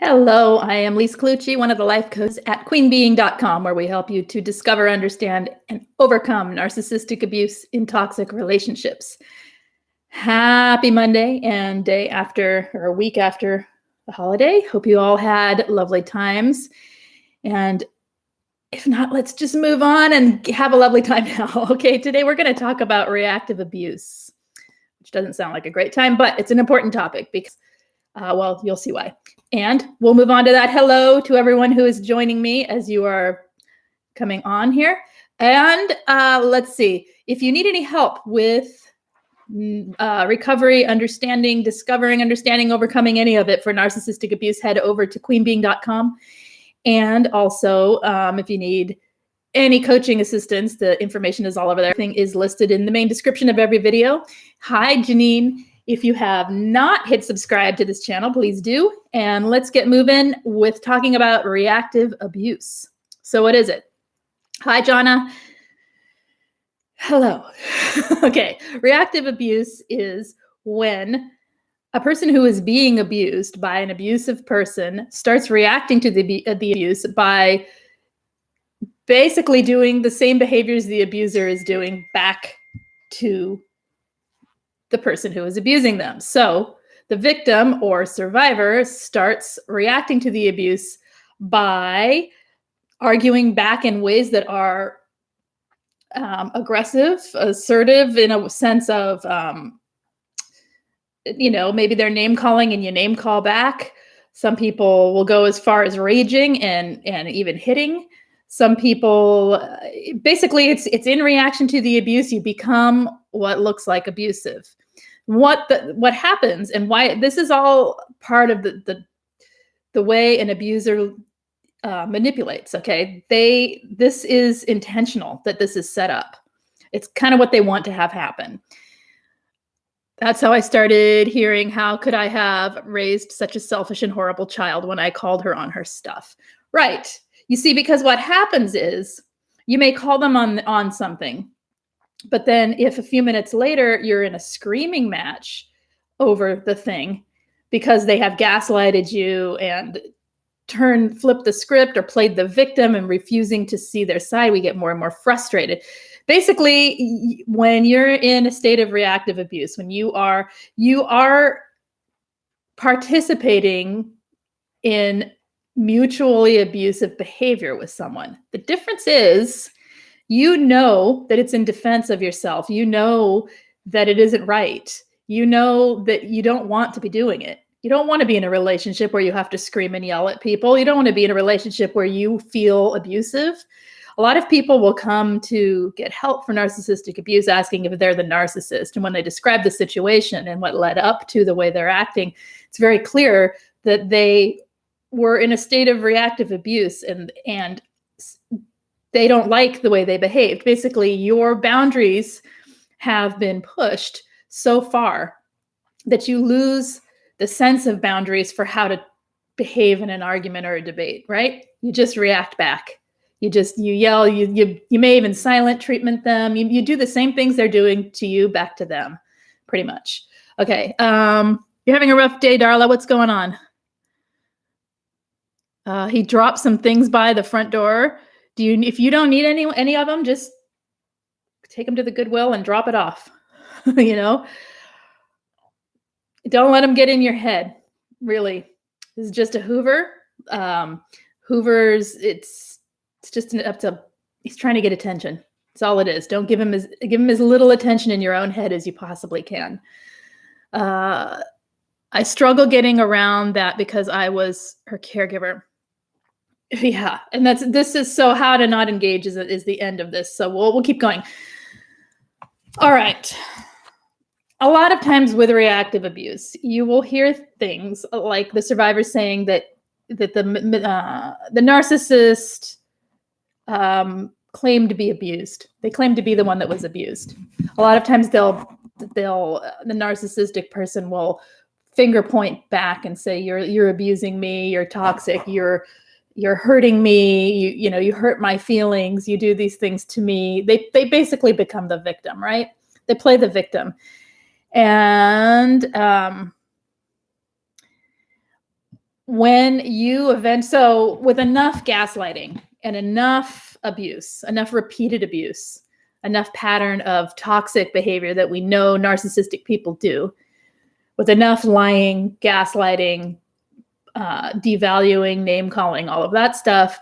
Hello, I am Lise Colucci, one of the life coaches at queenbeing.com, where we help you to discover, understand, and overcome narcissistic abuse in toxic relationships. Happy Monday and day after, or a week after the holiday. Hope you all had lovely times. And if not, let's just move on and have a lovely time now. Okay, today we're going to talk about reactive abuse, which doesn't sound like a great time, but it's an important topic because well, you'll see why. And we'll move on to that. Hello to everyone who is joining me as you are coming on here. And let's see, if you need any help with recovery, understanding, discovering, understanding, overcoming any of it for narcissistic abuse, head over to queenbeing.com. And also, if you need any coaching assistance, the information is all over there. Everything is listed in the main description of every video. Hi, Janine. If you have not hit subscribe to this channel, please do. And let's get moving with talking about reactive abuse. So what is it? Hi, Jonna. Hello. Okay. Reactive abuse is when a person who is being abused by an abusive person starts reacting to the abuse by basically doing the same behaviors the abuser is doing back to the person who is abusing them. So the victim or survivor starts reacting to the abuse by arguing back in ways that are aggressive, assertive, in a sense of, maybe they're name calling and you name call back. Some people will go as far as raging and even hitting. Some people, basically, it's in reaction to the abuse, you become what looks like abusive. What happens and why this is all part of the way an abuser manipulates. Okay, this is intentional, that this is set up. It's kind of what they want to have happen. That's how I started hearing, how could I have raised such a selfish and horrible child when I called her on her stuff? Right. You see, because what happens is you may call them on something, but then if a few minutes later you're in a screaming match over the thing because they have gaslighted you and flipped the script or played the victim and refusing to see their side, we get more and more frustrated. Basically, when you're in a state of reactive abuse, when you are participating in mutually abusive behavior with someone, the difference is, you know that it's in defense of yourself. You know that it isn't right. You know that you don't want to be doing it. You don't want to be in a relationship where you have to scream and yell at people. You don't want to be in a relationship where you feel abusive. A lot of people will come to get help for narcissistic abuse asking if they're the narcissist. And when they describe the situation and what led up to the way they're acting, it's very clear that they were in a state of reactive abuse and they don't like the way they behaved. Basically, your boundaries have been pushed so far that you lose the sense of boundaries for how to behave in an argument or a debate, right? You just react back. You yell, you may even silent treatment them. You do the same things they're doing to you back to them, pretty much. Okay, you're having a rough day, Darla. What's going on? He dropped some things by the front door. If you don't need any of them, just take them to the Goodwill and drop it off. Don't let them get in your head. Really, this is just a Hoover. Hoover's it's just he's trying to get attention. That's all it is. Don't give him as little attention in your own head as you possibly can. I struggle getting around that because I was her caregiver. Yeah, and this is so how to not engage is the end of this. So we'll keep going. All right. A lot of times with reactive abuse, you will hear things like the survivor saying that the narcissist claimed to be abused. They claim to be the one that was abused. A lot of times the narcissistic person will finger point back and say, you're abusing me, you're toxic, you're hurting me, you hurt my feelings, you do these things to me. They basically become the victim, right? They play the victim. And So with enough gaslighting and enough abuse, enough repeated abuse, enough pattern of toxic behavior that we know narcissistic people do, with enough lying, gaslighting, devaluing, name calling, all of that stuff,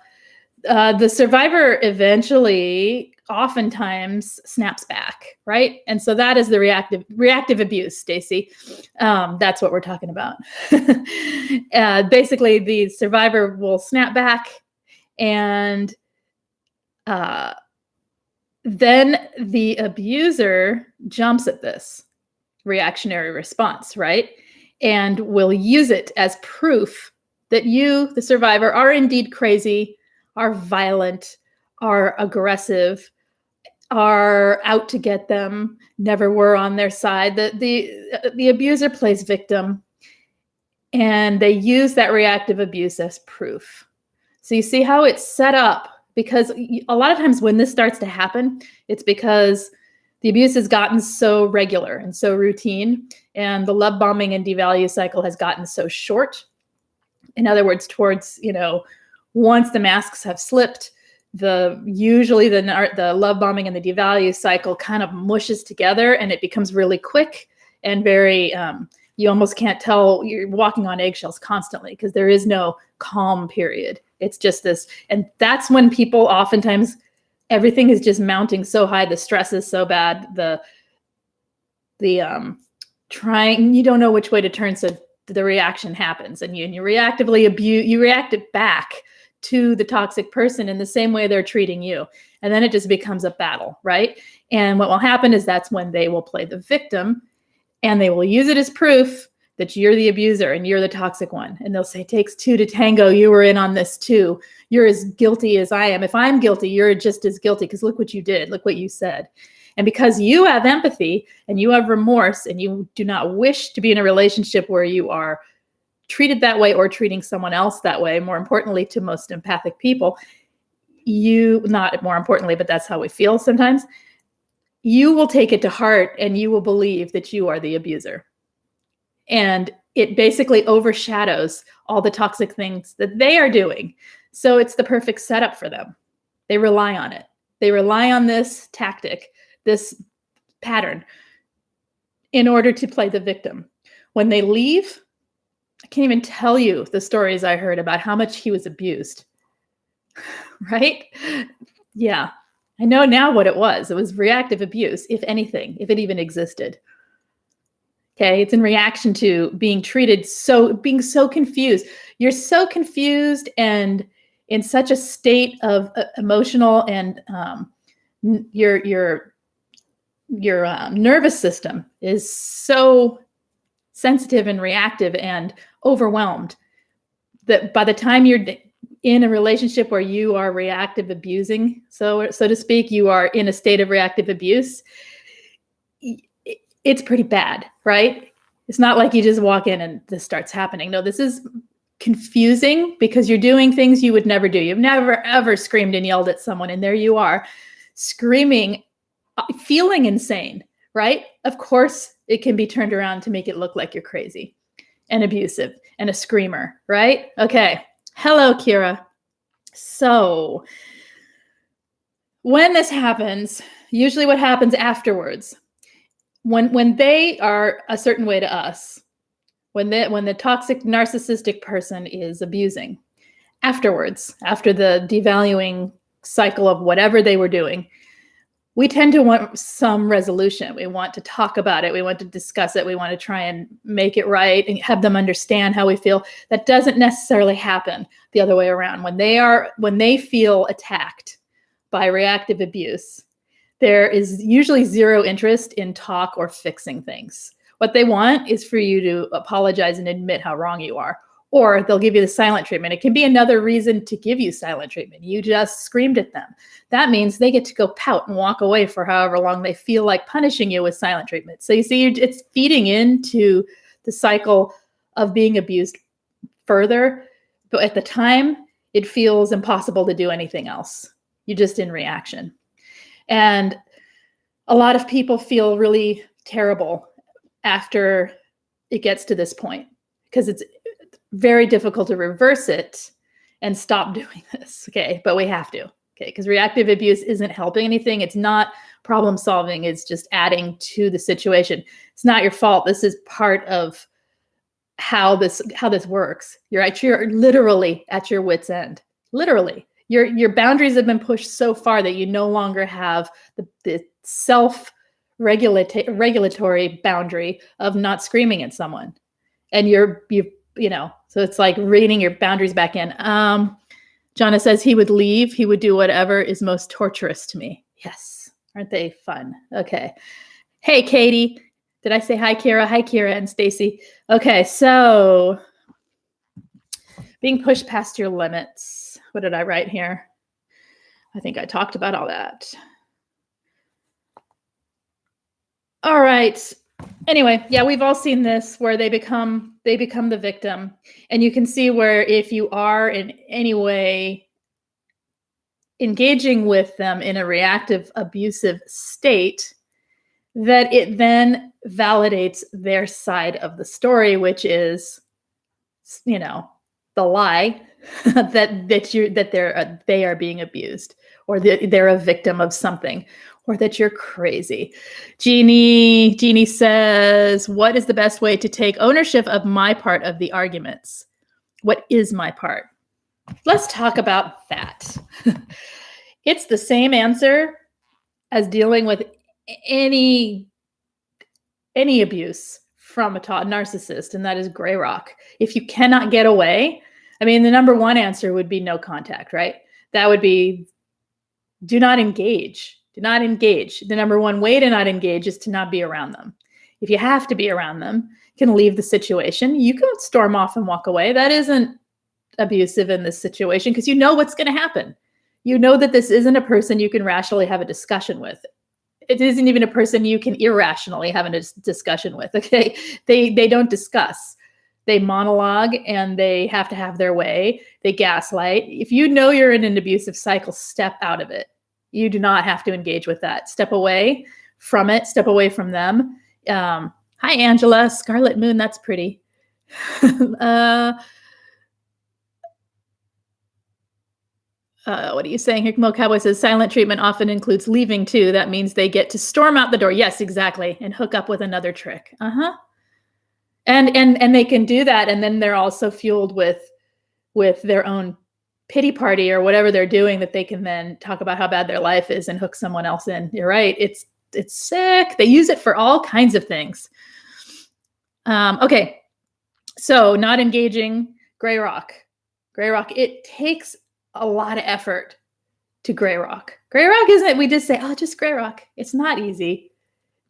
the survivor eventually oftentimes snaps back, right? And so that is the reactive abuse, Stacy. That's what we're talking about. Basically, the survivor will snap back, and then the abuser jumps at this reactionary response, right? And will use it as proof that you, the survivor, are indeed crazy, are violent, are aggressive, are out to get them, never were on their side. The abuser plays victim, and they use that reactive abuse as proof. So you see how it's set up, because a lot of times when this starts to happen, it's because the abuse has gotten so regular and so routine, and the love bombing and devalue cycle has gotten so short. In other words, towards, once the masks have slipped, usually the love bombing and the devalue cycle kind of mushes together, and it becomes really quick and very, you almost can't tell, you're walking on eggshells constantly because there is no calm period. It's just this, and that's when people oftentimes, everything is just mounting so high, the stress is so bad, you don't know which way to turn, so the reaction happens, and you reactively abuse, you react it back to the toxic person in the same way they're treating you. And then it just becomes a battle, right? And what will happen is that's when they will play the victim, and they will use it as proof that you're the abuser and you're the toxic one. And they'll say, it takes two to tango. You were in on this too. You're as guilty as I am. If I'm guilty, you're just as guilty, because look what you did. Look what you said. And because you have empathy and you have remorse and you do not wish to be in a relationship where you are treated that way or treating someone else that way, more importantly to most empathic people, not more importantly, but that's how we feel sometimes, you will take it to heart and you will believe that you are the abuser. And it basically overshadows all the toxic things that they are doing. So it's the perfect setup for them. They rely on it. They rely on this tactic, this pattern, in order to play the victim. When they leave, I can't even tell you the stories I heard about how much he was abused. Right? Yeah. I know now what it was. It was reactive abuse, if anything, if it even existed. Okay, it's in reaction to being being so confused. You're so confused and in such a state of emotional and your nervous system is so sensitive and reactive and overwhelmed that by the time you're in a relationship where you are reactive abusing, so to speak, you are in a state of reactive abuse, it's pretty bad, right? It's not like you just walk in and this starts happening. No, this is confusing because you're doing things you would never do. You've never, ever screamed and yelled at someone, and there you are screaming, feeling insane, right? Of course, it can be turned around to make it look like you're crazy and abusive and a screamer, right? Okay. Hello, Kira. So when this happens, usually what happens afterwards, when they are a certain way to us, when the toxic narcissistic person is abusing, afterwards, after the devaluing cycle of whatever they were doing, we tend to want some resolution. We want to talk about it. We want to discuss it. We want to try and make it right and have them understand how we feel. That doesn't necessarily happen the other way around. When they feel attacked by reactive abuse, there is usually zero interest in talk or fixing things. What they want is for you to apologize and admit how wrong you are, or they'll give you the silent treatment. It can be another reason to give you silent treatment. You just screamed at them. That means they get to go pout and walk away for however long they feel like punishing you with silent treatment. So you see, it's feeding into the cycle of being abused further. But at the time, it feels impossible to do anything else. You're just in reaction. And a lot of people feel really terrible after it gets to this point, because very difficult to reverse it and stop doing this. Okay. But we have to. Okay. Because reactive abuse isn't helping anything. It's not problem solving. It's just adding to the situation. It's not your fault. This is part of how this works. You're literally at your wit's end. Literally. Your boundaries have been pushed so far that you no longer have the self-regulatory boundary of not screaming at someone. And so it's like reining your boundaries back in. Jonna says he would leave. He would do whatever is most torturous to me. Yes. Aren't they fun? Okay. Hey, Katie. Did I say hi, Kira? Hi, Kira and Stacy. Okay, so being pushed past your limits. What did I write here? I think I talked about all that. All right. Anyway, yeah, we've all seen this where they become the victim. And you can see where if you are in any way engaging with them in a reactive, abusive state, that it then validates their side of the story, which is, the lie that they are being abused, or they're a victim of something, or that you're crazy. Jeannie says, what is the best way to take ownership of my part of the arguments? What is my part? Let's talk about that. It's the same answer as dealing with any abuse from a narcissist, and that is gray rock. If you cannot get away, the number one answer would be no contact, right? That would be do not engage. Do not engage. The number one way to not engage is to not be around them. If you have to be around them, you can leave the situation. You can storm off and walk away. That isn't abusive in this situation because you know what's going to happen. You know that this isn't a person you can rationally have a discussion with. It isn't even a person you can irrationally have a discussion with. Okay, they don't discuss. They monologue and they have to have their way. They gaslight. If you know you're in an abusive cycle, step out of it. You do not have to engage with that. Step away from it. Step away from them. Hi, Angela. Scarlet Moon. That's pretty. What are you saying here? Mo Cowboy says silent treatment often includes leaving too. That means they get to storm out the door. Yes, exactly. And hook up with another trick. And they can do that. And then they're also fueled with their own pity party or whatever they're doing that they can then talk about how bad their life is and hook someone else in. You're right. It's sick. They use it for all kinds of things. Okay. So not engaging, gray rock. It takes a lot of effort to gray rock. Gray rock isn't, we just say, oh, just gray rock. It's not easy.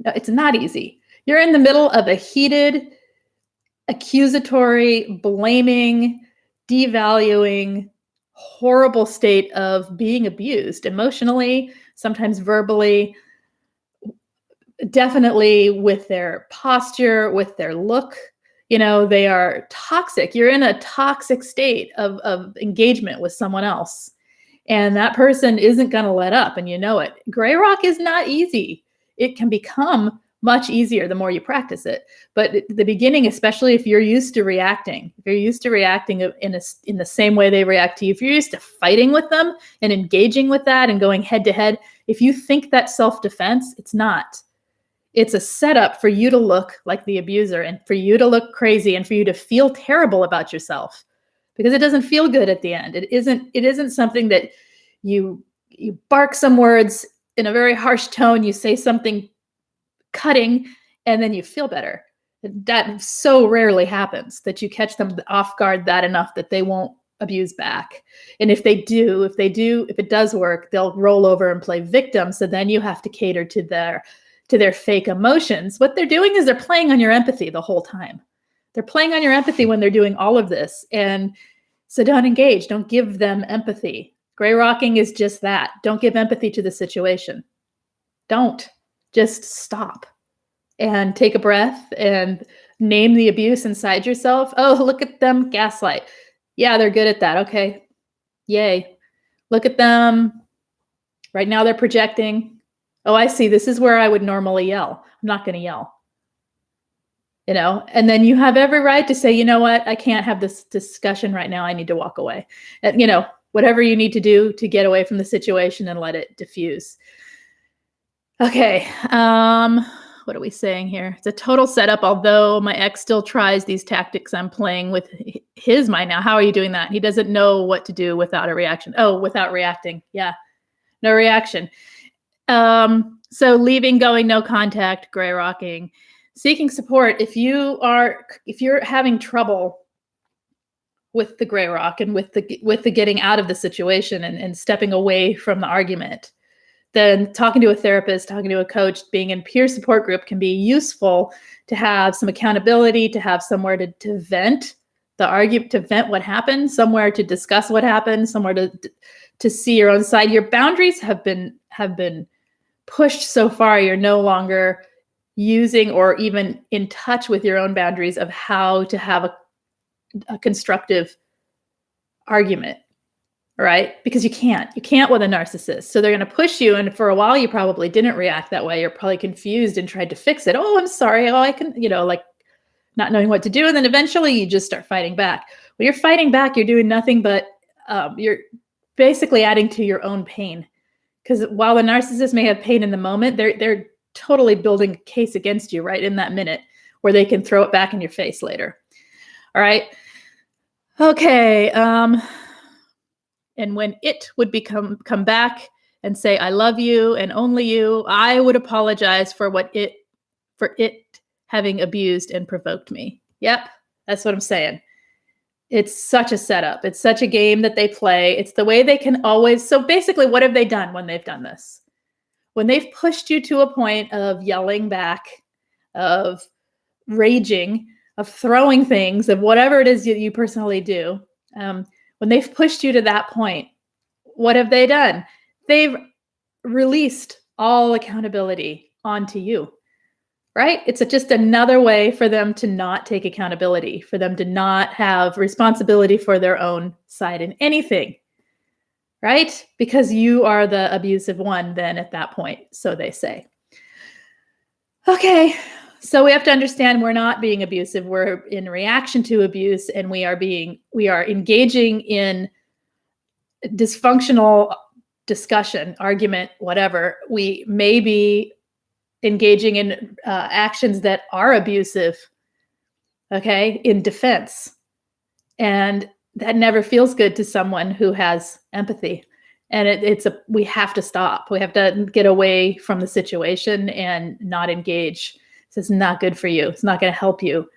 No, it's not easy. You're in the middle of a heated, accusatory, blaming, devaluing, horrible state of being abused emotionally, sometimes verbally, definitely with their posture, with their look. They are toxic. You're in a toxic state of engagement with someone else. And that person isn't going to let up, and you know it. Gray rock is not easy. It can become much easier the more you practice it. But at the beginning, especially if you're used to reacting, in the same way they react to you, if you're used to fighting with them and engaging with that and going head to head, if you think that's self-defense, it's not. It's a setup for you to look like the abuser and for you to look crazy and for you to feel terrible about yourself, because it doesn't feel good at the end. It isn't something that you bark some words in a very harsh tone, you say something cutting, and then you feel better. That so rarely happens, that you catch them off guard that enough that they won't abuse back. And if it does work, they'll roll over and play victim. So then you have to cater to their fake emotions. What they're doing is they're playing on your empathy the whole time. They're playing on your empathy when they're doing all of this. And so don't engage. Don't give them empathy. Gray rocking is just that. Don't give empathy to the situation. Don't. Just stop and take a breath and name the abuse inside yourself. Oh, look at them gaslight. Yeah, they're good at that. Okay. Yay. Look at them. Right now they're projecting. Oh, I see. This is where I would normally yell. I'm not going to yell. and then you have every right to say, you know what, I can't have this discussion right now. I need to walk away. And, whatever you need to do to get away from the situation and let it diffuse. Okay. What are we saying here? It's a total setup, although my ex still tries these tactics. I'm playing with his mind now. How are you doing that? He doesn't know what to do without a reaction. Oh, without reacting. Yeah. No reaction. So leaving, going, no contact, gray rocking, seeking support. If you're having trouble with the gray rock and with the getting out of the situation and stepping away from the argument, then talking to a therapist, talking to a coach, being in peer support group can be useful to have some accountability, to have somewhere to vent the argument, to vent what happened, somewhere to discuss what happened, somewhere to see your own side. Your boundaries have been pushed so far. You're no longer using or even in touch with your own boundaries of how to have a constructive argument. Right? Because you can't with a narcissist. So they're going to push you. And for a while, you probably didn't react that way. You're probably confused and tried to fix it. Oh, I'm sorry. Oh, I can, like not knowing what to do. And then eventually you just start fighting back. When you're fighting back, you're doing nothing but you're basically adding to your own pain. Because while the narcissist may have pain in the moment, they're totally building a case against you right in that minute where they can throw it back in your face later. All right. Okay. And when it would come back and say, I love you and only you, I would apologize for it having abused and provoked me. Yep, that's what I'm saying. It's such a setup. It's such a game that they play. It's the way they can always. So basically, what have they done when they've done this? When they've pushed you to a point of yelling back, of raging, of throwing things, of whatever it is that you personally do, when they've pushed you to that point, what have they done? They've released all accountability onto you, right? It's just another way for them to not take accountability, for them to not have responsibility for their own side in anything, right? Because you are the abusive one then at that point, so they say. Okay. So we have to understand we're not being abusive. We're in reaction to abuse, and we are engaging in dysfunctional discussion, argument, whatever. We may be engaging in actions that are abusive, okay, in defense. And that never feels good to someone who has empathy. And we have to stop. We have to get away from the situation and not engage. This is not good for you. It's not going to help you.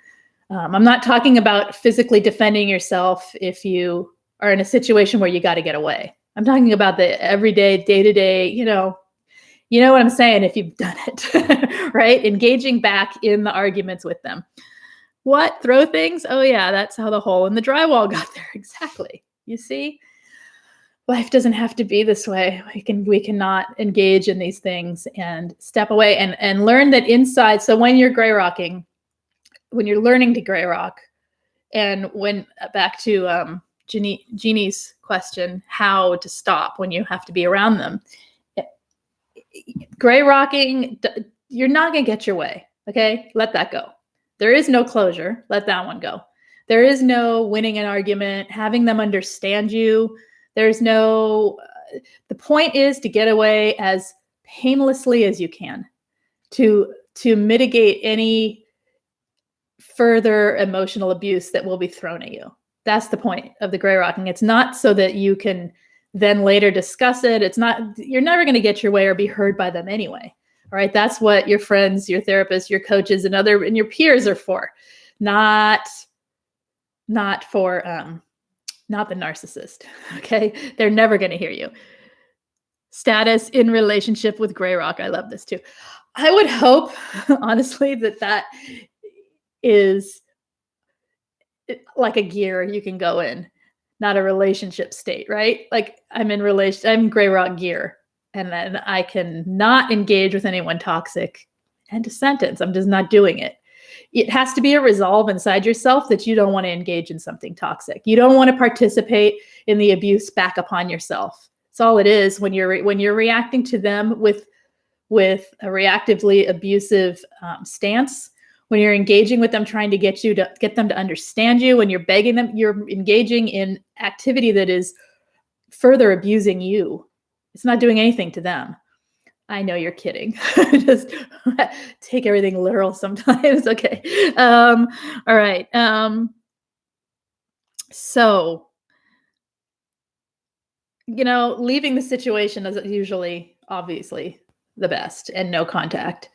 I'm not talking about physically defending yourself if you are in a situation where you got to get away. I'm talking about the everyday, day-to-day, you know what I'm saying if you've done it, right? Engaging back in the arguments with them. What? Throw things? Oh yeah, that's how the hole in the drywall got there. Exactly. You see? Life doesn't have to be this way. We cannot engage in these things and step away and learn that inside. So when you're gray rocking, when you're learning to gray rock, and when back to Jeannie's question, how to stop when you have to be around them. Gray rocking, you're not going to get your way. Okay, let that go. There is no closure. Let that one go. There is no winning an argument, having them understand you. There's no, the point is to get away as painlessly as you can to mitigate any further emotional abuse that will be thrown at you. That's the point of the gray rocking. It's not so that you can then later discuss it. It's not, you're never going to get your way or be heard by them anyway. All right. That's what your friends, your therapists, your coaches, and your peers are for. Not the narcissist. Okay. They're never going to hear you. Status in relationship with gray rock. I love this too. I would hope, honestly, that is like a gear you can go in, not a relationship state, right? Like I'm gray rock gear, and then I can not engage with anyone toxic. End of sentence. I'm just not doing it. It has to be a resolve inside yourself that you don't want to engage in something toxic. You don't want to participate in the abuse back upon yourself. That's all it is when you're reacting to them with a reactively abusive stance. when you're engaging with them, trying to get them to understand you, when you're begging them, you're engaging in activity that is further abusing you. It's not doing anything to them. I know you're kidding. Just take everything literal sometimes. Okay. All right. So, leaving the situation is usually, obviously, the best, and no contact.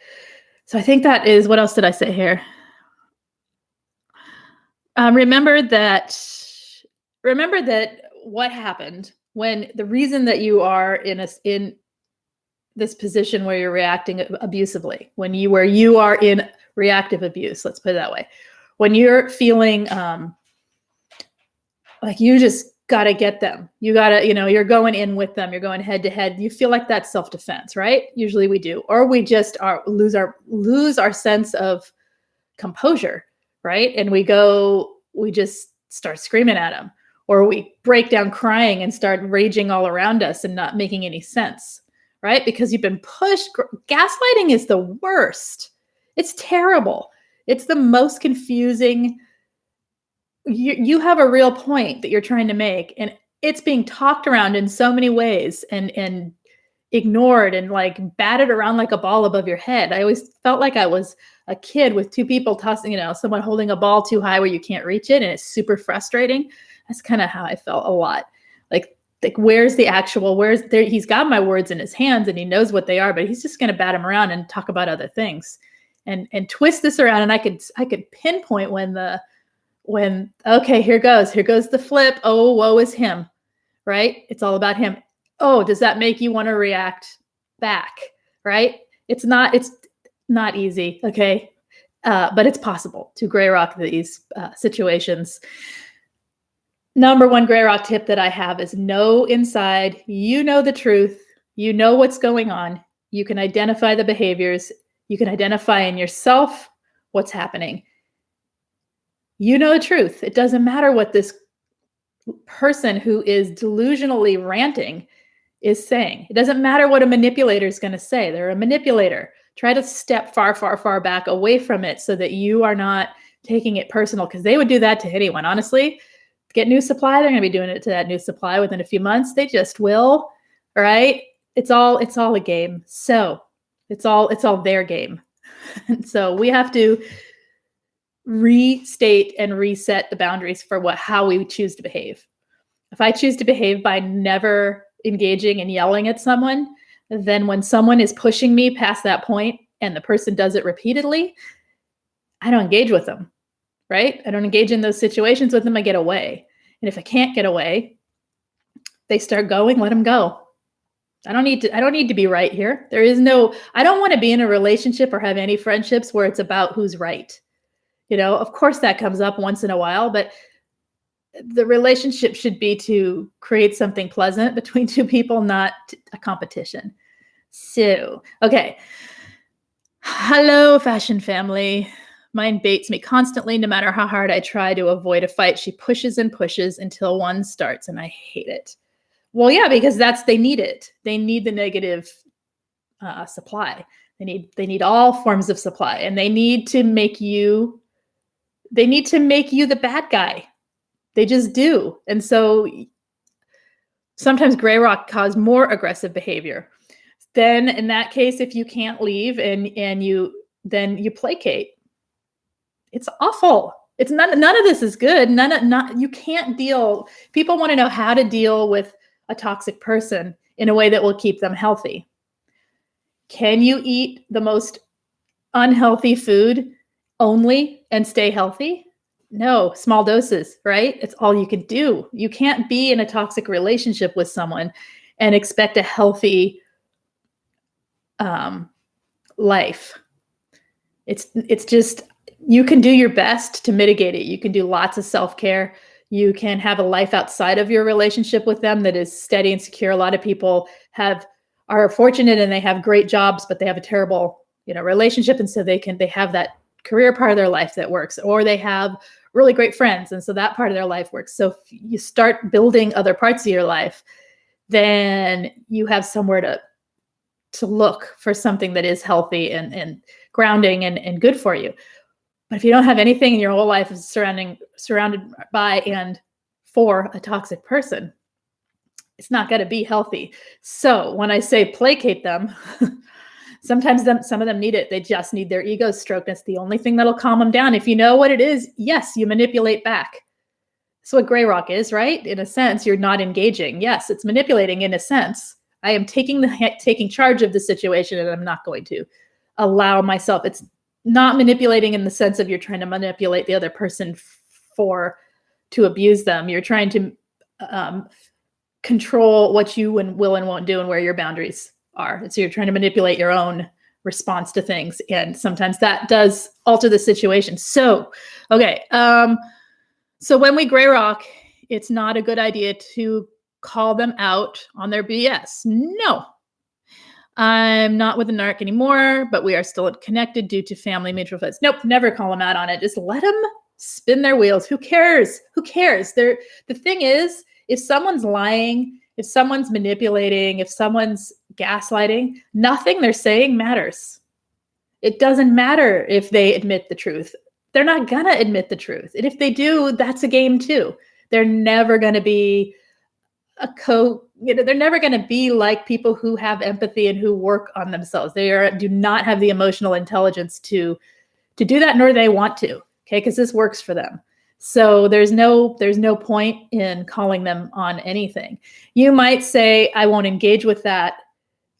So I think that is, what else did I say here? Remember that what happened, when the reason that you are in this position where you're reacting abusively, where you are in reactive abuse, let's put it that way, when you're feeling like you just got to get them, you're going in with them, you're going head to head, you feel like that's self-defense, right? Usually we do, or we just lose our sense of composure, right? And we just start screaming at them, or we break down crying and start raging all around us and not making any sense, right? Because you've been pushed. Gaslighting is the worst. It's terrible. It's the most confusing. You have a real point that you're trying to make, and it's being talked around in so many ways and ignored and like batted around like a ball above your head. I always felt like I was a kid with two people tossing, someone holding a ball too high where you can't reach it, and it's super frustrating. That's kind of how I felt a lot. Like where's the actual, he's got my words in his hands and he knows what they are, but he's just going to bat them around and talk about other things and twist this around. And I could pinpoint when okay, here goes the flip. Oh, woe is him, right? It's all about him. Oh, does that make you want to react back, right? It's not easy, okay? But it's possible to gray rock these situations. Number one gray rock tip that I have is know inside, you know the truth, you know what's going on, you can identify the behaviors, you can identify in yourself what's happening. You know the truth. It doesn't matter what this person who is delusionally ranting is saying. It doesn't matter what a manipulator is going to say. They're a manipulator. Try to step far, far, far back away from it so that you are not taking it personal, because they would do that to anyone. Honestly, get new supply, they're going to be doing it to that new supply within a few months. They just will, right? It's all a game. So it's all their game. And so we have to restate and reset the boundaries for how we choose to behave. If I choose to behave by never engaging and yelling at someone, then when someone is pushing me past that point and the person does it repeatedly, I don't engage with them, right? I don't engage in those situations with them. I get away. And if I can't get away, they start going, let them go. I don't need to be right here. I don't want to be in a relationship or have any friendships where it's about who's right. Of course that comes up once in a while, but the relationship should be to create something pleasant between two people, not a competition. So, okay. Hello, fashion family. Mine baits me constantly, no matter how hard I try to avoid a fight. She pushes and pushes until one starts, and I hate it. Well, yeah, because they need it. They need the negative supply. They need all forms of supply, and they need to make you the bad guy. They just do. And so sometimes gray rock cause more aggressive behavior. Then in that case, if you can't leave and you placate. It's awful. It's none of this is good. You can't deal. People want to know how to deal with a toxic person in a way that will keep them healthy. Can you eat the most unhealthy food only and stay healthy? No, small doses, right? It's all you can do. You can't be in a toxic relationship with someone and expect a healthy life. It's just, you can do your best to mitigate it. You can do lots of self-care. You can have a life outside of your relationship with them that is steady and secure. A lot of people are fortunate and they have great jobs, but they have a terrible, relationship. And so they have that career part of their life that works, or they have really great friends. And so that part of their life works. So if you start building other parts of your life, then you have somewhere to look for something that is healthy and grounding and good for you. But if you don't have anything in your whole life is surrounded by and for a toxic person, it's not going to be healthy. So when I say placate them, sometimes some of them need it. They just need their ego stroked. That's the only thing that'll calm them down. If you know what it is, yes, you manipulate back. That's what gray rock is, right? In a sense, you're not engaging. Yes, it's manipulating in a sense. I am taking charge of the situation, and I'm not going to allow myself. It's not manipulating in the sense of you're trying to manipulate the other person to abuse them. You're trying to control what you will and won't do and where your boundaries are. So you're trying to manipulate your own response to things. And sometimes that does alter the situation. So, okay. So when we gray rock, it's not a good idea to call them out on their BS. No, I'm not with a narc anymore, but we are still connected due to family mutual friends. Nope, never call them out on it. Just let them spin their wheels. Who cares? Who cares? The thing is, if someone's lying, if someone's manipulating, if someone's gaslighting, nothing they're saying matters. It doesn't matter if they admit the truth. They're not going to admit the truth. And if they do, that's a game too. They're never going to be they're never going to be like people who have empathy and who work on themselves. They do not have the emotional intelligence to do that, nor do they want to. Okay, because this works for them. So there's no point in calling them on anything. You might say, I won't engage with that.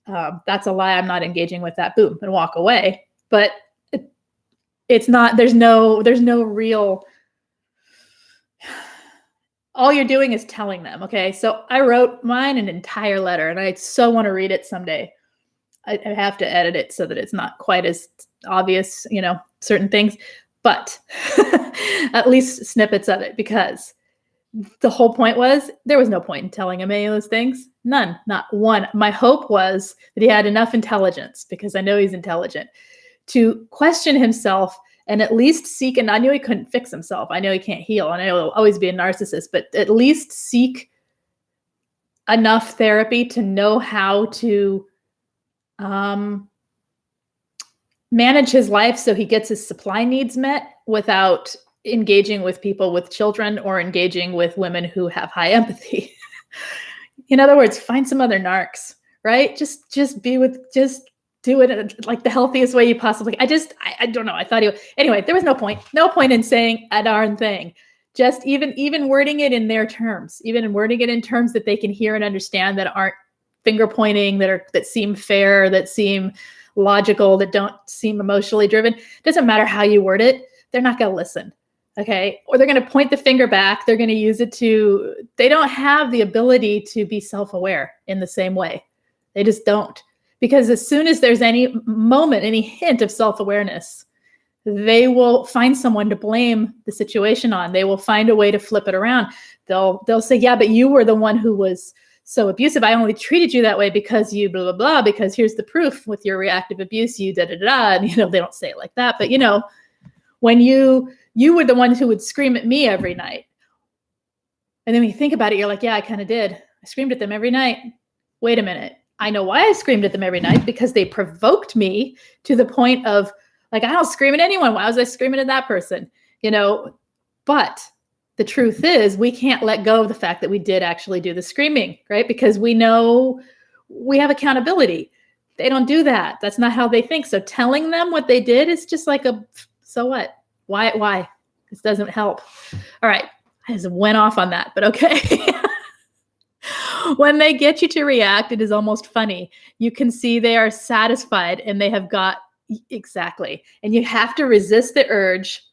That's a lie. I'm not engaging with that. Boom, and walk away. But it's not, there's no real, all you're doing is telling them. Okay. So I wrote mine an entire letter and I so want to read it someday. I have to edit it so that it's not quite as obvious, certain things, but at least snippets of it, because the whole point was there was no point in telling him any of those things. None, not one. My hope was that he had enough intelligence, because I know he's intelligent, to question himself and at least seek, and I knew he couldn't fix himself. I know he can't heal, and I know he'll always be a narcissist, but at least seek enough therapy to know how to manage his life so he gets his supply needs met without engaging with people with children or engaging with women who have high empathy. In other words, find some other narcs, right? Just do it like the healthiest way you possibly. I don't know. I thought anyway, there was no point in saying a darn thing. Just even wording it in their terms, even wording it in terms that they can hear and understand, that aren't finger pointing, that seem fair, that seem logical, that don't seem emotionally driven. Doesn't matter how you word it. They're not going to listen. Okay. Or they're going to point the finger back. They're going to use it they don't have the ability to be self-aware in the same way. They just don't. Because as soon as there's any moment, any hint of self-awareness, they will find someone to blame the situation on. They will find a way to flip it around. They'll say, yeah, but you were the one who was so abusive. I only treated you that way because you blah, blah, blah, because here's the proof with your reactive abuse, you da, da, da. And, they don't say it like that, but when you were the one who would scream at me every night. And then when you think about it, you're like, yeah, I kind of did. I screamed at them every night. Wait a minute. I know why I screamed at them every night, because they provoked me to the point of, like, I don't scream at anyone. Why was I screaming at that person? But the truth is, we can't let go of the fact that we did actually do the screaming, right? Because we know we have accountability. They don't do that. That's not how they think. So telling them what they did is just like so what? Why? This doesn't help. All right. I just went off on that, but okay. When they get you to react, it is almost funny. You can see they are satisfied and they have got exactly. And you have to resist the urge.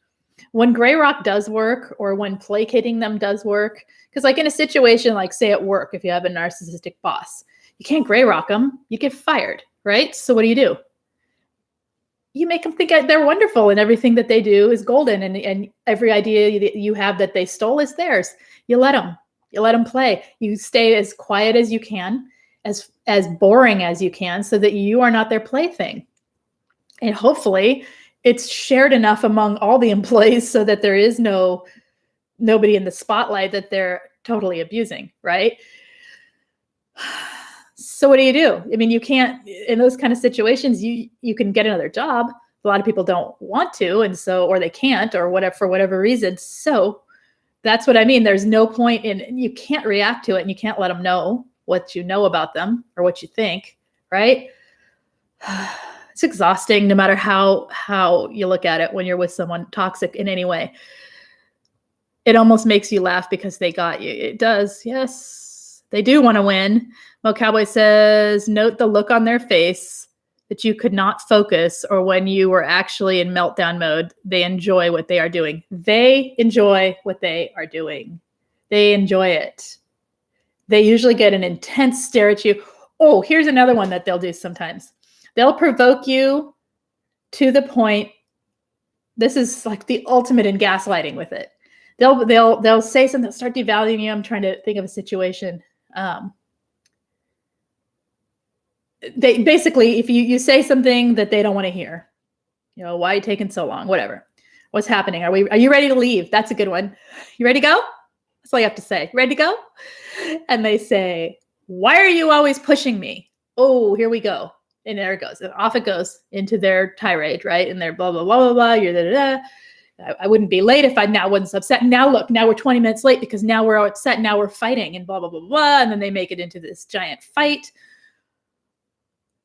When gray rock does work, or when placating them does work, because like in a situation, like say at work, if you have a narcissistic boss, you can't gray rock them. You get fired, right? So what do? You make them think they're wonderful and everything that they do is golden, and every idea that you have that they stole is theirs. You let them play. You stay as quiet as you can, as boring as you can, so that you are not their plaything. And hopefully it's shared enough among all the employees so that there is nobody in the spotlight that they're totally abusing, right? So what do? I mean, you can't, in those kind of situations, you can get another job. a lot of people don't want to, and so, or they can't, or whatever, for whatever reason. So that's what I mean. There's no point in, you can't react to it, and you can't let them know what you know about them or what you think, right? It's exhausting no matter how you look at it when you're with someone toxic in any way. It almost makes you laugh because they got you. It does. Yes, they do want to win. Mo Cowboy says, note the look on their face that you could not focus, or when you were actually in meltdown mode. They enjoy what they are doing. They enjoy what they are doing. They enjoy it. They usually get an intense stare at you. Oh, here's another one that they'll do sometimes. They'll provoke you to the point. This is like the ultimate in gaslighting with it. They'll say something, start devaluing you. I'm trying to think of a situation. They basically, if you say something that they don't want to hear, why are you taking so long? Whatever. What's happening? Are you ready to leave? That's a good one. You ready to go? That's all you have to say. Ready to go? And they say, why are you always pushing me? Oh, here we go. And there it goes. And off it goes into their tirade, right? And they're blah, blah, blah, blah, blah. You're da, da, da. I wouldn't be late if I now wasn't so upset. Now look, now we're 20 minutes late because now we're upset. Now we're fighting and blah, blah, blah, blah. And then they make it into this giant fight.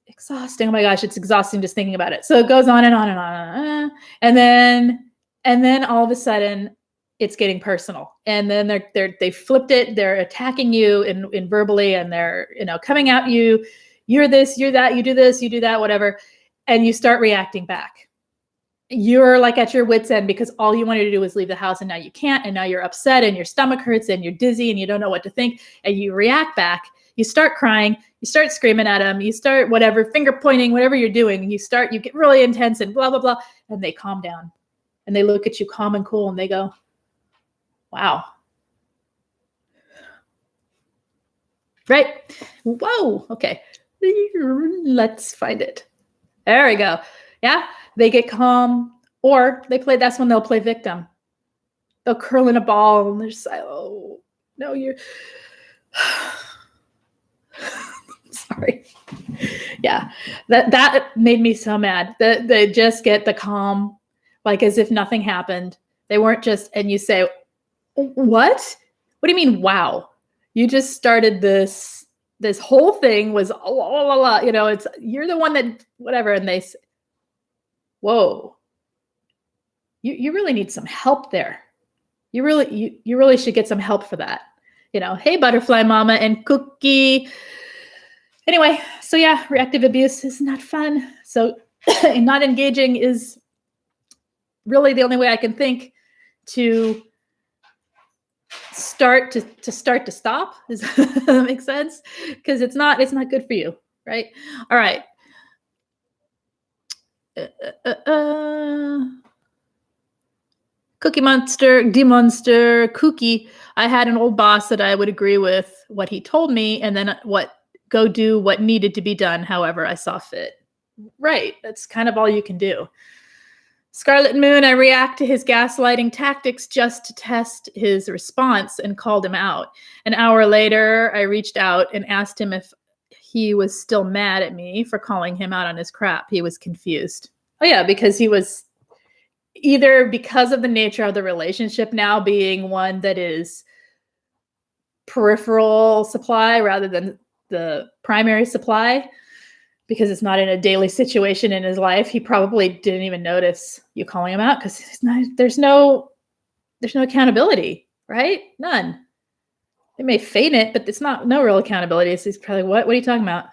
Exhausting. Oh my gosh, it's exhausting just thinking about it. So it goes on and on and on and on. And then all of a sudden it's getting personal. And then they flipped it. They're attacking you in verbally, and they're, coming at you. You're this, you're that, you do this, you do that, whatever. And you start reacting back. You're like at your wit's end because all you wanted to do was leave the house, and now you can't. And now you're upset, and your stomach hurts, and you're dizzy, and you don't know what to think. And you react back. You start crying. You start screaming at them. You start whatever, finger pointing, whatever you're doing. You get really intense and blah, blah, blah. And they calm down. And they look at you calm and cool, and they go, wow. Right? Whoa. Okay. Let's find it. There we go. Yeah. They get calm, or that's when they'll play victim. They'll curl in a ball, and they're just like, oh, no, you're sorry. Yeah. That made me so mad. That they just get the calm, like as if nothing happened. They weren't just, and you say, what? What do you mean? Wow. You just started this whole thing was, it's, you're the one that, whatever. And they say, whoa, you really need some help there. You really should get some help for that. Hey, butterfly mama and cookie. Anyway, so yeah, reactive abuse is not fun. So not engaging is really the only way I can think to start to stop. Does that make sense? Because it's not good for you, right? All right. Cookie Monster, Demonster, Cookie. I had an old boss that I would agree with what he told me, and then go do what needed to be done however I saw fit. Right. That's kind of all you can do. Scarlet Moon, I react to his gaslighting tactics just to test his response and called him out. An hour later, I reached out and asked him if he was still mad at me for calling him out on his crap. He was confused. Oh yeah, because he was either because of the nature of the relationship now being one that is peripheral supply rather than the primary supply, because it's not in a daily situation in his life. He probably didn't even notice you calling him out because there's no accountability, right? None. They may feign it, but it's no real accountability. So he's probably, what are you talking about?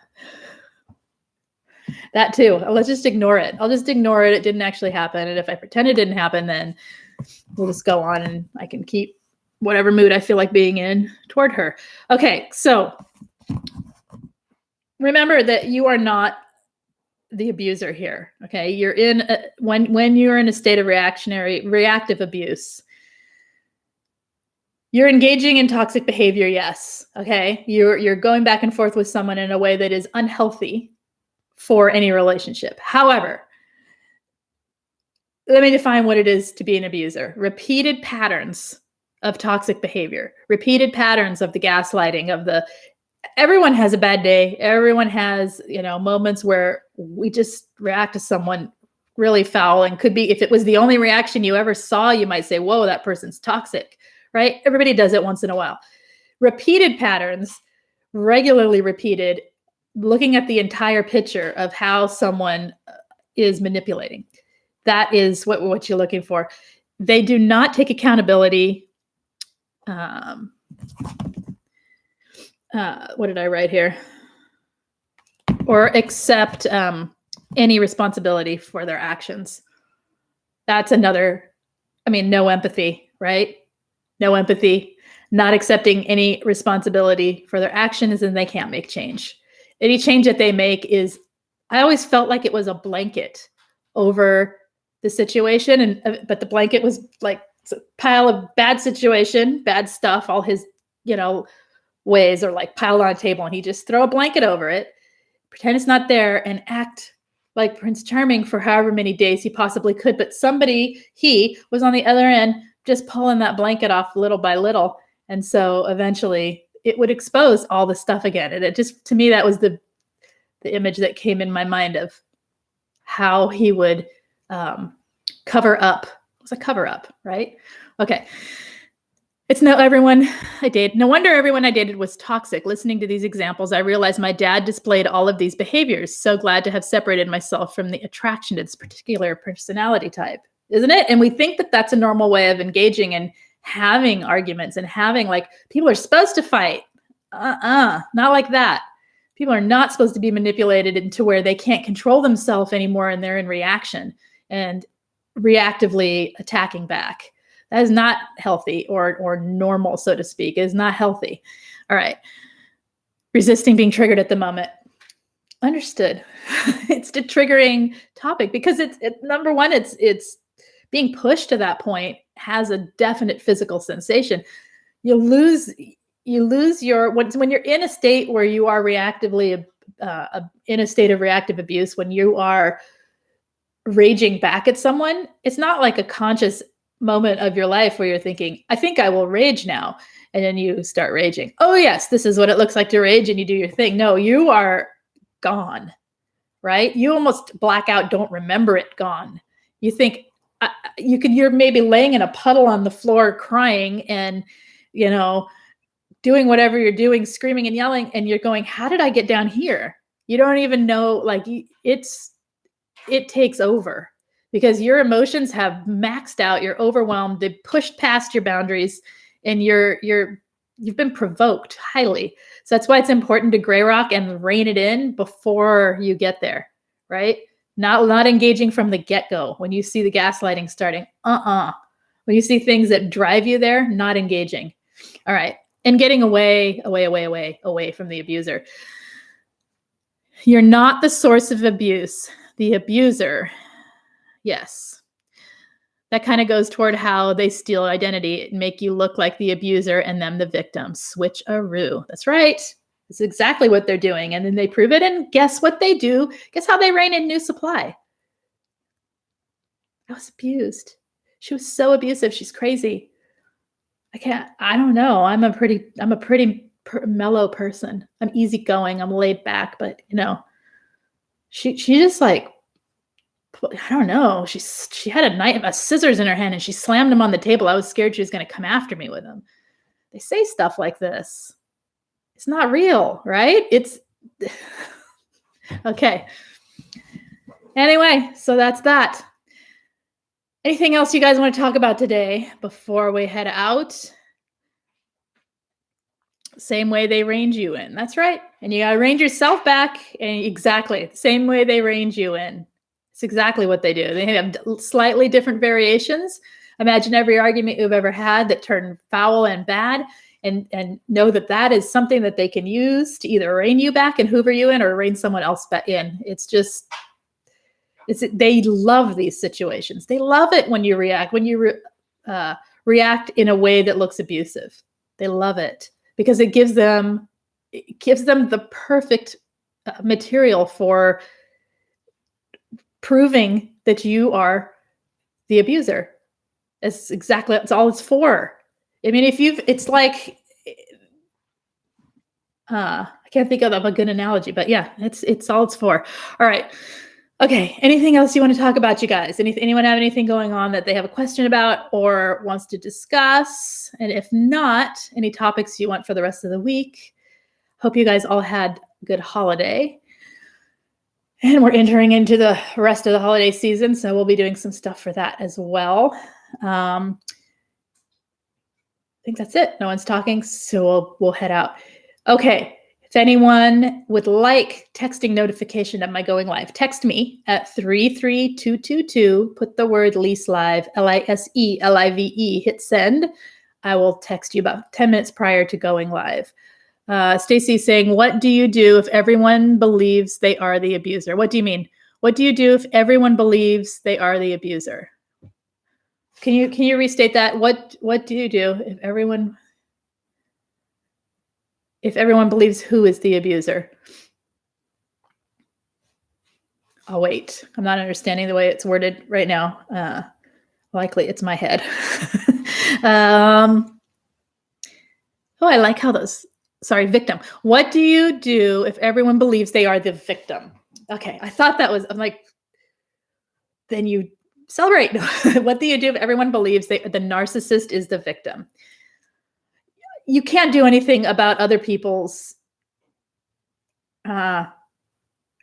That too. Let's just ignore it. I'll just ignore it. It didn't actually happen. And if I pretend it didn't happen, then we'll just go on and I can keep whatever mood I feel like being in toward her. Okay. So remember that you are not the abuser here. Okay. You're when you're in a state of reactive abuse, you're engaging in toxic behavior. Yes. Okay. You're going back and forth with someone in a way that is unhealthy for any relationship. However, let me define what it is to be an abuser. Repeated patterns of toxic behavior, repeated patterns of the gaslighting, everyone has a bad day. Everyone has, moments where we just react to someone really foul and could be, if it was the only reaction you ever saw, you might say, whoa, that person's toxic, right? Everybody does it once in a while. Repeated patterns, regularly repeated, looking at the entire picture of how someone is manipulating. That is what you're looking for. They do not take accountability. What did I write here? Or accept any responsibility for their actions. That's another, no empathy, right? No empathy, not accepting any responsibility for their actions, and they can't make change. Any change that they make is, I always felt like it was a blanket over the situation, but the blanket was like a pile of bad situation, bad stuff, all his, ways are like piled on a table, and he just throw a blanket over it, pretend it's not there, and act like Prince Charming for however many days he possibly could. But he was on the other end, just pulling that blanket off little by little. And so eventually it would expose all the stuff again. And it just, to me, that was the image that came in my mind of how he would cover up. It was a cover up, right? Okay. No wonder everyone I dated was toxic. Listening to these examples, I realized my dad displayed all of these behaviors. So glad to have separated myself from the attraction to this particular personality type, isn't it? And we think that that's a normal way of engaging and having arguments and having, like, people are supposed to fight. Not like that. People are not supposed to be manipulated into where they can't control themselves anymore and they're in reaction and reactively attacking back. That is not healthy or normal, so to speak. It is not healthy. All right. Resisting being triggered at the moment. Understood. It's the triggering topic because it's number one, it's being pushed to that point has a definite physical sensation. You lose your, when you're in a state where you are reactively, in a state of reactive abuse, when you are raging back at someone, it's not like a conscious moment of your life where you're thinking, I think I will rage now. And then you start raging. Oh yes, this is what it looks like to rage, and you do your thing. No, you are gone, right? You almost black out, don't remember it, gone. You think you're maybe laying in a puddle on the floor crying and, doing whatever you're doing, screaming and yelling, and you're going, how did I get down here? You don't even know, like, it takes over. Because your emotions have maxed out, you're overwhelmed, they've pushed past your boundaries, and you've been provoked highly. So that's why it's important to gray rock and rein it in before you get there, right? Not engaging from the get-go. When you see the gaslighting starting, when you see things that drive you there, not engaging. All right, and getting away from the abuser. You're not the source of abuse, the abuser. Yes. That kind of goes toward how they steal identity and make you look like the abuser and them the victim. Switch-a-roo. That's right. That's exactly what they're doing. And then they prove it. And guess what they do? Guess how they rein in new supply? I was abused. She was so abusive. She's crazy. I don't know. I'm a pretty mellow person. I'm easygoing. I'm laid back, but she just, like, I don't know. She had a scissors in her hand and she slammed them on the table. I was scared she was going to come after me with them. They say stuff like this. It's not real, right? It's okay. Anyway, so that's that. Anything else you guys want to talk about today before we head out? Same way they range you in. That's right. And you got to range yourself back. And exactly the same way they range you in. It's exactly what they do. They have slightly different variations. Imagine every argument you've ever had that turned foul and bad, and know that is something that they can use to either rein you back and hoover you in or rein someone else back in. They love these situations. They love it when you react, react in a way that looks abusive. They love it because it gives them the perfect material for proving that you are the abuser. That's all it's for. I mean, it's like, I can't think of a good analogy, but yeah, it's all it's for. All right. Okay, anything else you want to talk about, you guys? Anyone have anything going on that they have a question about or wants to discuss? And if not, any topics you want for the rest of the week? Hope you guys all had a good holiday. And we're entering into the rest of the holiday season, so we'll be doing some stuff for that as well. I think that's it. No one's talking, so we'll head out. Okay. If anyone would like texting notification of my going live, text me at 33222. Put the word Lise Live, LISELIVE, hit send. I will text you about 10 minutes prior to going live. Stacy's saying, what do you do if everyone believes they are the abuser? What do you mean? What do you do if everyone believes they are the abuser? Can you restate that? What do you do if everyone believes who is the abuser? Oh, wait. I'm not understanding the way it's worded right now. Likely it's my head. Oh, I like how those, sorry, victim. What do you do if everyone believes they are the victim? Okay, I thought that was, I'm like, then you celebrate. What do you do if everyone believes the narcissist is the victim? You can't do anything about other people's, can't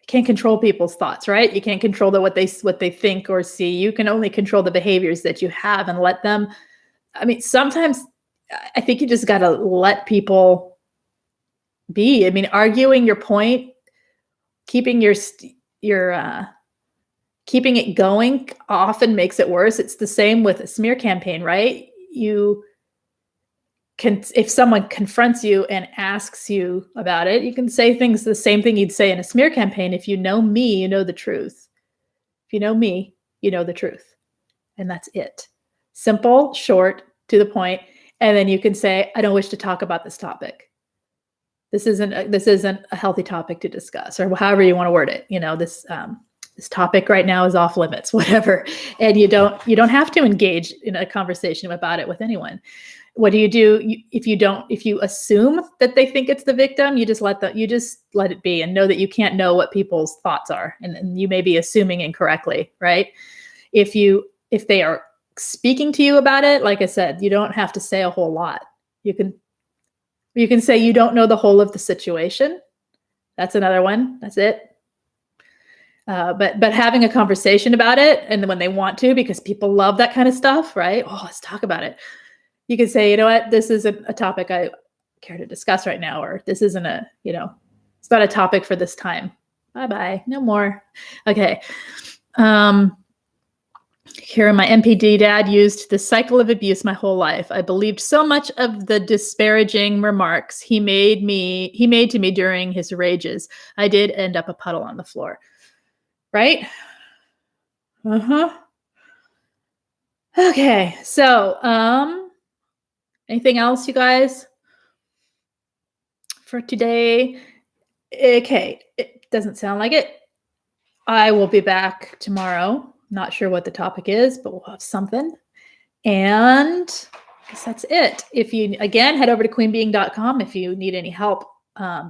control people's thoughts, right? You can't control what they think or see. You can only control the behaviors that you have and let them. I mean, sometimes I think you just got to let people be. I mean, arguing your point, keeping keeping it going often makes it worse. It's the same with a smear campaign, right? You can, if someone confronts you and asks you about it, you can say things, the same thing you'd say in a smear campaign. If you know me, you know the truth. If you know me, you know the truth. And that's it. Simple, short, to the point. And then you can say, I don't wish to talk about this topic. This isn't a healthy topic to discuss, or however you want to word it. You know, this topic right now is off limits, whatever. And you don't have to engage in a conversation about it with anyone. What do? If you assume that they think it's the victim, you just let it be and know that you can't know what people's thoughts are. And you may be assuming incorrectly, right? If they are speaking to you about it, like I said, you don't have to say a whole lot. You can say you don't know the whole of the situation. That's another one. That's it. But having a conversation about it, and when they want to, because people love that kind of stuff, right? Oh, let's talk about it. You can say, you know what, this isn't a topic I care to discuss right now, or this isn't it's not a topic for this time. Bye-bye, no more. Okay. Here, my MPD dad used the cycle of abuse my whole life. I believed so much of the disparaging remarks he made to me during his rages. I did end up a puddle on the floor. Right? Okay, so anything else, you guys, for today? Okay, it doesn't sound like it. I will be back tomorrow. Not sure what the topic is, but we'll have something. And I guess that's it. If you, again, head over to queenbeing.com if you need any help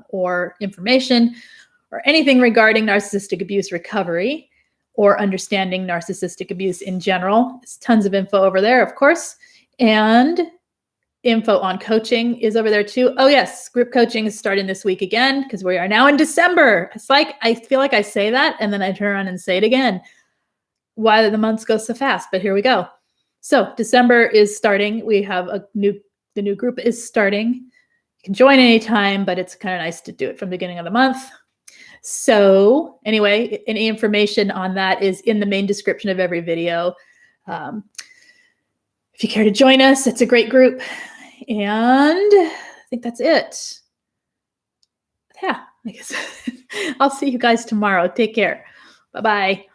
or information or anything regarding narcissistic abuse recovery or understanding narcissistic abuse in general. There's tons of info over there, of course. And info on coaching is over there too. Oh yes, group coaching is starting this week again because we are now in December. It's like, I feel like I say that and then I turn around and say it again. Why do the months go so fast? But here we go. So December is starting. We have the new group is starting. You can join anytime, but it's kind of nice to do it from the beginning of the month. So anyway, any information on that is in the main description of every video. If you care to join us, it's a great group. And I think that's it. Yeah, I guess I'll see you guys tomorrow. Take care. Bye-bye.